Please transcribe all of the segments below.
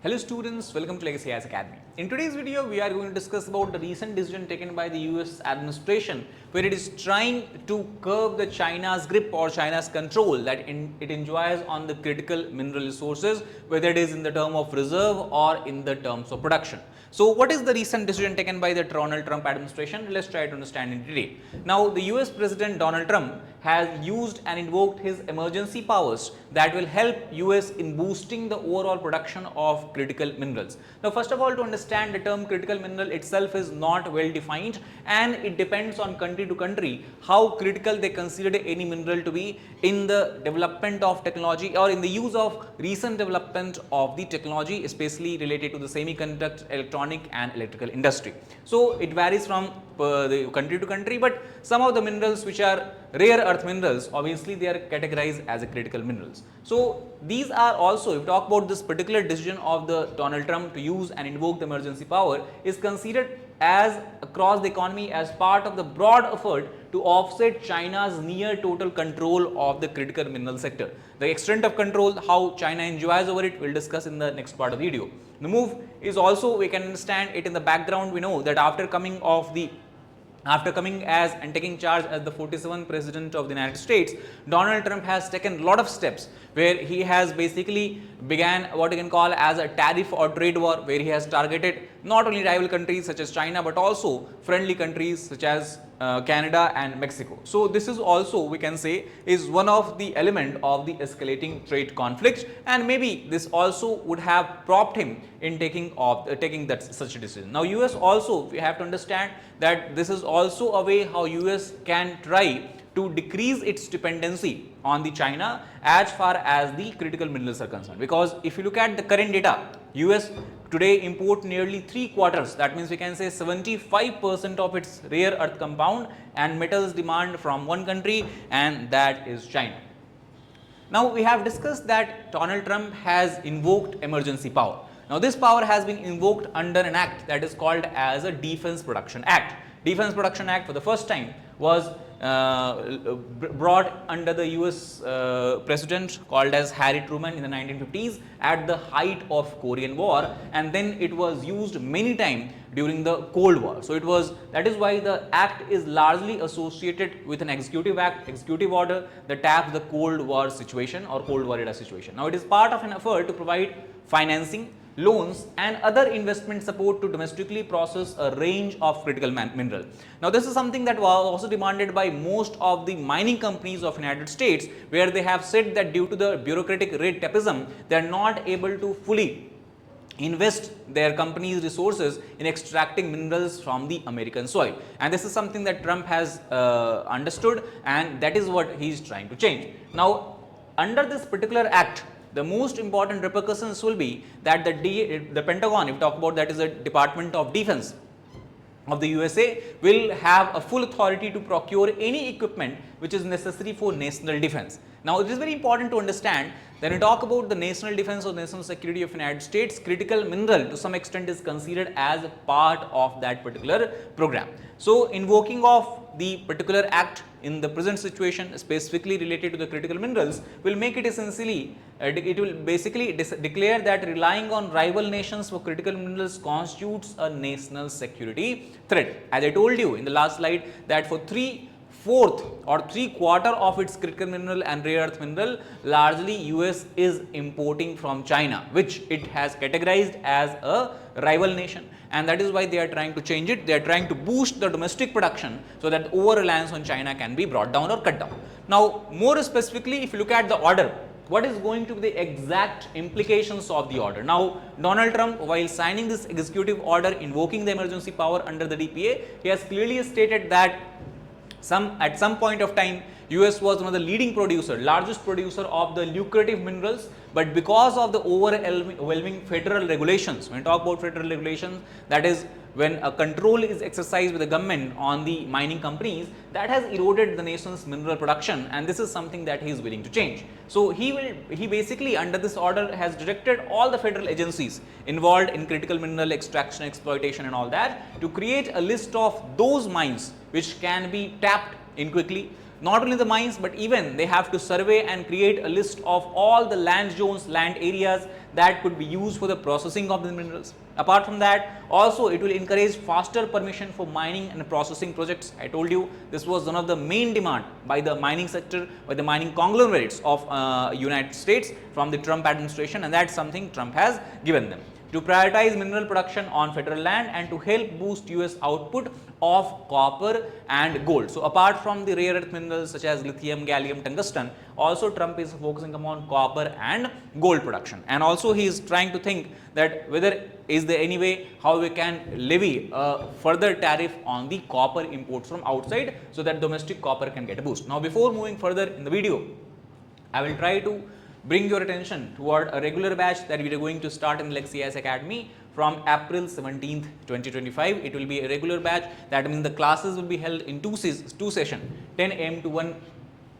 Hello students, welcome to Legacy IAS Academy. In today's video, we are going to discuss about the recent decision taken by the US administration where it is trying to curb the China's grip or China's control that it enjoys on the critical mineral resources, whether it is in the term of reserve or in the terms of production. So what is the recent decision taken by the Donald Trump administration? Let's try to understand in detail. Now the US President Donald Trump has used and invoked his emergency powers that will help US in boosting the overall production of critical minerals. Now first of all, to understand, the term critical mineral itself is not well defined and it depends on country to country how critical they consider any mineral to be in the development of technology or in the use of recent development of the technology, especially related to the semiconductor, electronic and electrical industry. So it varies from the country to country, but some of the minerals which are rare earth minerals, obviously they are categorized as a critical minerals. So these are also, if we talk about this particular decision of the Donald Trump to use and invoke the emergency power, is considered as across the economy as part of the broad effort to offset China's near total control of the critical mineral sector. The extent of control, how China enjoys over it, we'll discuss in the next part of the video. The move is also, we can understand it in the background. We know that after coming as and taking charge as the 47th president of the United States, Donald Trump has taken a lot of steps where he has basically began what you can call as a tariff or trade war, where he has targeted not only rival countries such as China but also friendly countries such as Canada and Mexico. So this is also, we can say, is one of the element of the escalating trade conflict, and maybe this also would have propped him in taking such a decision. Now US also, we have to understand that this is also a way how US can try to decrease its dependency on the China as far as the critical minerals are concerned, because if you look at the current data, US today import nearly 3/4, that means we can say 75% of its rare earth compound and metals demand from one country, and that is China. Now we have discussed that Donald Trump has invoked emergency power. Now this power has been invoked under an act that is called as a Defense Production Act. Defense Production Act for the first time was brought under the US president called as Harry Truman in the 1950s at the height of Korean War, and then it was used many times during the Cold War. So it was, that is why the act is largely associated with an executive act, executive order that taps the Cold War situation or Cold War era situation. Now it is part of an effort to provide financing, loans and other investment support to domestically process a range of critical mineral. Now this is something that was also demanded by most of the mining companies of United States, where they have said that due to the bureaucratic red tapeism, they are not able to fully invest their company's resources in extracting minerals from the American soil, and this is something that Trump has understood, and that is what he is trying to change. Now under this particular act, the most important repercussions will be that the Pentagon, if you talk about, that is the Department of Defense of the USA, will have a full authority to procure any equipment which is necessary for national defense. Now it is very important to understand that when we talk about the national defense or national security of United States, critical mineral to some extent is considered as a part of that particular program. So invoking of the particular act in the present situation specifically related to the critical minerals will make it essentially, it will basically declare that relying on rival nations for critical minerals constitutes a national security threat. As I told you in the last slide that for 3/4 or 3/4 of its critical mineral and rare earth mineral, largely US is importing from China, which it has categorized as a rival nation, and that is why they are trying to change it. They are trying to boost the domestic production so that over reliance on China can be brought down or cut down. Now more specifically, if you look at the order, what is going to be the exact implications of the order? Now Donald Trump, while signing this executive order invoking the emergency power under the DPA, he has clearly stated that at some point of time US was one of the leading largest producer of the lucrative minerals, but because of the overwhelming federal regulations, when we talk about federal regulations, that is when a control is exercised by the government on the mining companies, that has eroded the nation's mineral production, and this is something that he is willing to change. So he basically under this order has directed all the federal agencies involved in critical mineral extraction, exploitation and all that to create a list of those mines which can be tapped in quickly, not only the mines, but even they have to survey and create a list of all the land zones, land areas that could be used for the processing of the minerals. Apart from that, also it will encourage faster permission for mining and processing projects. I told you this was one of the main demand by the mining sector, by the mining conglomerates of United States from the Trump administration, and that's something Trump has given them. To prioritize mineral production on federal land and to help boost US output of copper and gold. So apart from the rare earth minerals such as lithium, gallium, tungsten, also Trump is focusing upon copper and gold production. And also he is trying to think that whether is there any way how we can levy a further tariff on the copper imports from outside so that domestic copper can get a boost. Now before moving further in the video, I will try to bring your attention toward a regular batch that we are going to start in Lex IAS Academy from April 17th, 2025. It will be a regular batch. That means the classes will be held in two sessions, 10 a.m. to 1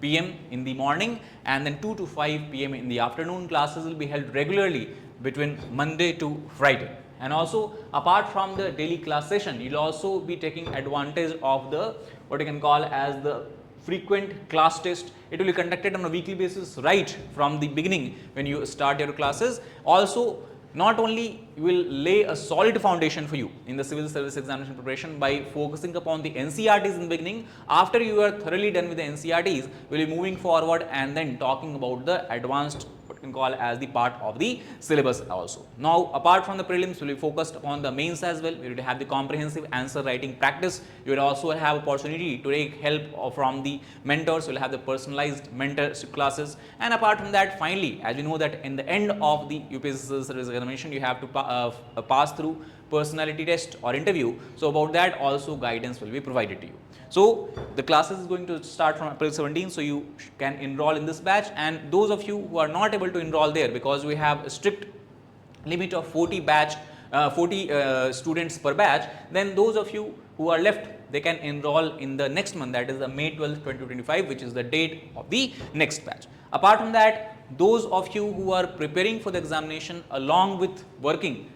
p.m. in the morning and then 2 to 5 p.m. in the afternoon. Classes will be held regularly between Monday to Friday. And also apart from the daily class session, you will also be taking advantage of the what you can call as the frequent class test. It will be conducted on a weekly basis right from the beginning when you start your classes. Also, not only will lay a solid foundation for you in the civil service examination preparation by focusing upon the NCERTs in the beginning. After you are thoroughly done with the NCERTs, we will be moving forward and then talking about the advanced what you can call as the part of the syllabus also. Now apart from the prelims, we will be focused upon the mains as well. We will have the comprehensive answer writing practice. You will also have opportunity to take help from the mentors. We will have the personalized mentorship classes, and apart from that, finally, as you know that in the end of the UPSC service examination, you have to pass through personality test or interview. So about that also guidance will be provided to you. So the classes is going to start from April 17, so you can enroll in this batch, and those of you who are not able to enroll there because we have a strict limit of 40 students per batch, then those of you who are left, they can enroll in the next month, that is the May 12th, 2025, which is the date of the next batch. Apart from that, those of you who are preparing for the examination along with working,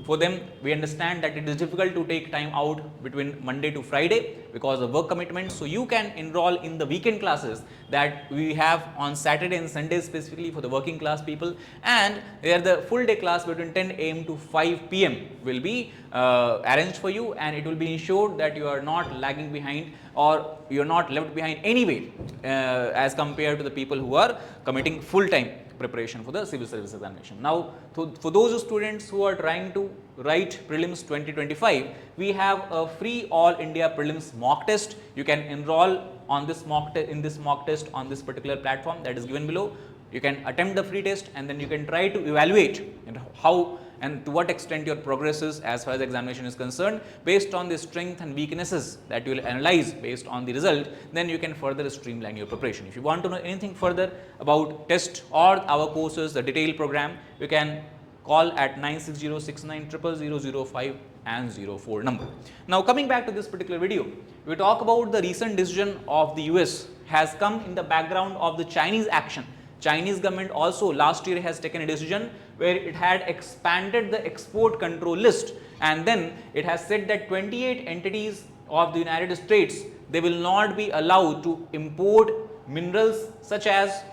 for them we understand that it is difficult to take time out between Monday to Friday because of work commitments. So you can enroll in the weekend classes that we have on Saturday and Sunday specifically for the working class people, and there the full day class between 10 a.m. to 5 p.m. will be arranged for you, and it will be ensured that you are not lagging behind or you are not left behind anyway as compared to the people who are committing full time preparation for the civil service examination. Now, for those students who are trying to write prelims 2025, we have a free all India prelims mock test. You can enroll on this mock test on this particular platform that is given below. You can attempt the free test and then you can try to evaluate how and to what extent your progress is as far as examination is concerned. Based on the strength and weaknesses that you will analyze based on the result, then you can further streamline your preparation. If you want to know anything further about test or our courses, the detailed program, you can call at 9606900005 and 04 number. Now coming back to this particular video, we talk about the recent decision of the US has come in the background of the Chinese action. Chinese government also last year has taken a decision where it had expanded the export control list, and then it has said that 28 entities of the United States, they will not be allowed to import minerals such as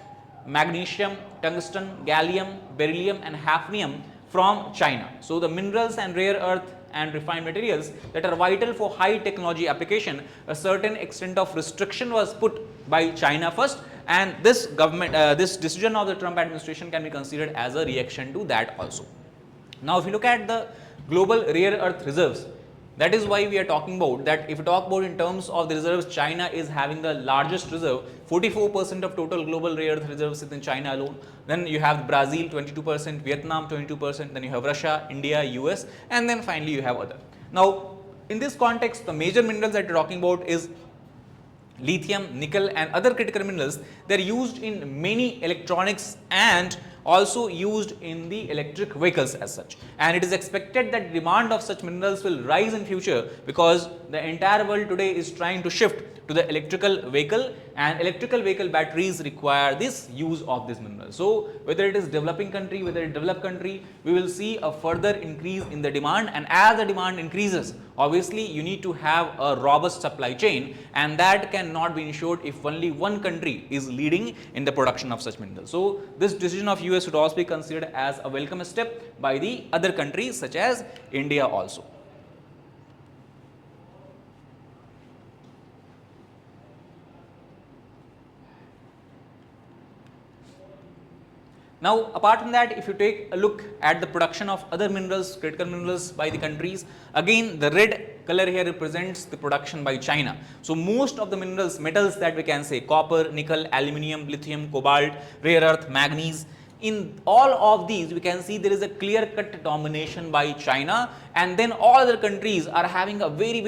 magnesium, tungsten, gallium, beryllium and hafnium from China. So the minerals and rare earth and refined materials that are vital for high technology application, a certain extent of restriction was put by China first, and this this decision of the Trump administration can be considered as a reaction to that also. Now if you look at the global rare earth reserves, that is why we are talking about that. If you talk about in terms of the reserves, China is having the largest reserve. 44% of total global rare earth reserves is in China alone. Then you have Brazil 22%, Vietnam 22%, then you have Russia, India, US, and then finally you have other. Now in this context, the major minerals that we are talking about is lithium, nickel and other critical minerals. They are used in many electronics and also used in the electric vehicles as such, and it is expected that demand of such minerals will rise in future because the entire world today is trying to shift to the electrical vehicle, and electrical vehicle batteries require this use of this mineral. So whether it is developing country, whether it developed country, we will see a further increase in the demand, and as the demand increases, obviously you need to have a robust supply chain, and that cannot be ensured if only one country is leading in the production of such minerals. So this decision of US should also be considered as a welcome step by the other countries such as India also. Now, apart from that, if you take a look at the production of other minerals, critical minerals by the countries, again the red color here represents the production by China. So most of the minerals, metals that we can say, copper, nickel, aluminium, lithium, cobalt, rare earth, manganese, in all of these we can see there is a clear cut domination by China, and then all other countries are having a very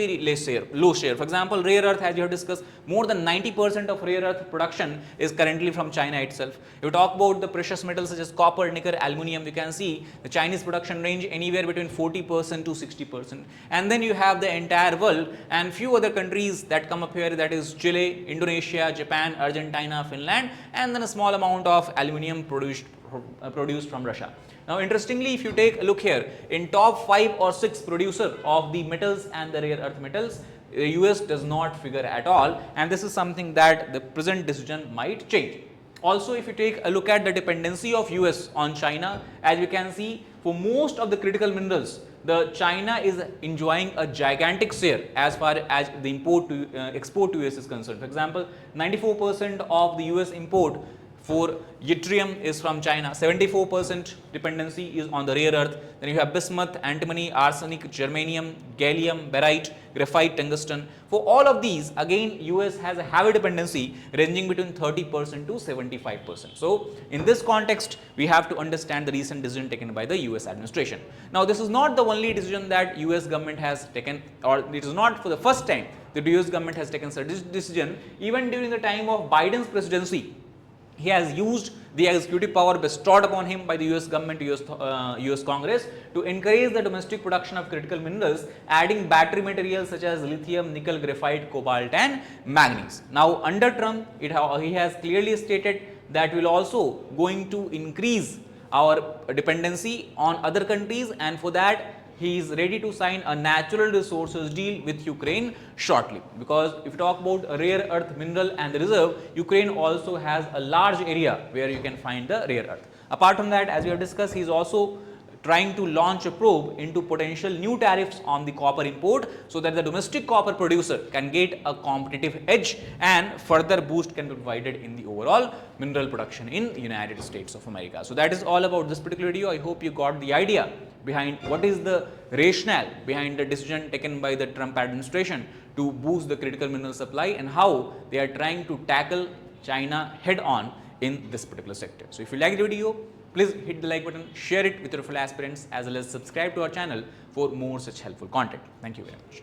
low share. For example, rare earth, as you have discussed, more than 90% of rare earth production is currently from China itself. If you talk about the precious metals such as copper, nickel, aluminium, you can see the Chinese production range anywhere between 40% to 60%, and then you have the entire world and few other countries that come up here, that is Chile, Indonesia, Japan, Argentina, Finland, and then a small amount of aluminium produced from Russia. Now interestingly, if you take a look here, in top 5 or 6 producer of the metals and the rare earth metals, the US does not figure at all, and this is something that the present decision might change. Also, if you take a look at the dependency of US on China, as you can see, for most of the critical minerals, the China is enjoying a gigantic share as far as the import to export to US is concerned. For example, 94% of the US import for yttrium is from China, 74% dependency is on the rare earth. Then you have bismuth, antimony, arsenic, germanium, gallium, barite, graphite, tungsten. For all of these, again US has a heavy dependency ranging between 30% to 75%. So in this context, we have to understand the recent decision taken by the US administration. Now this is not the only decision that US government has taken, or it is not for the first time that the US government has taken such decision. Even during the time of Biden's presidency, he has used the executive power bestowed upon him by the US government, US Congress, to encourage the domestic production of critical minerals, adding battery materials such as lithium, nickel, graphite, cobalt and manganese. Now under Trump, he has clearly stated that we will also going to increase our dependency on other countries, and for that he is ready to sign a natural resources deal with Ukraine shortly, because if you talk about a rare earth mineral and the reserve, Ukraine also has a large area where you can find the rare earth. Apart from that, as we have discussed, he is also trying to launch a probe into potential new tariffs on the copper import, so that the domestic copper producer can get a competitive edge and further boost can be provided in the overall mineral production in the United States of America. So that is all about this particular video. I hope you got the idea behind what is the rationale behind the decision taken by the Trump administration to boost the critical mineral supply, and how they are trying to tackle China head on in this particular sector. So if you like the video, please hit the like button, share it with your fellow aspirants, as well as subscribe to our channel for more such helpful content. Thank you very much.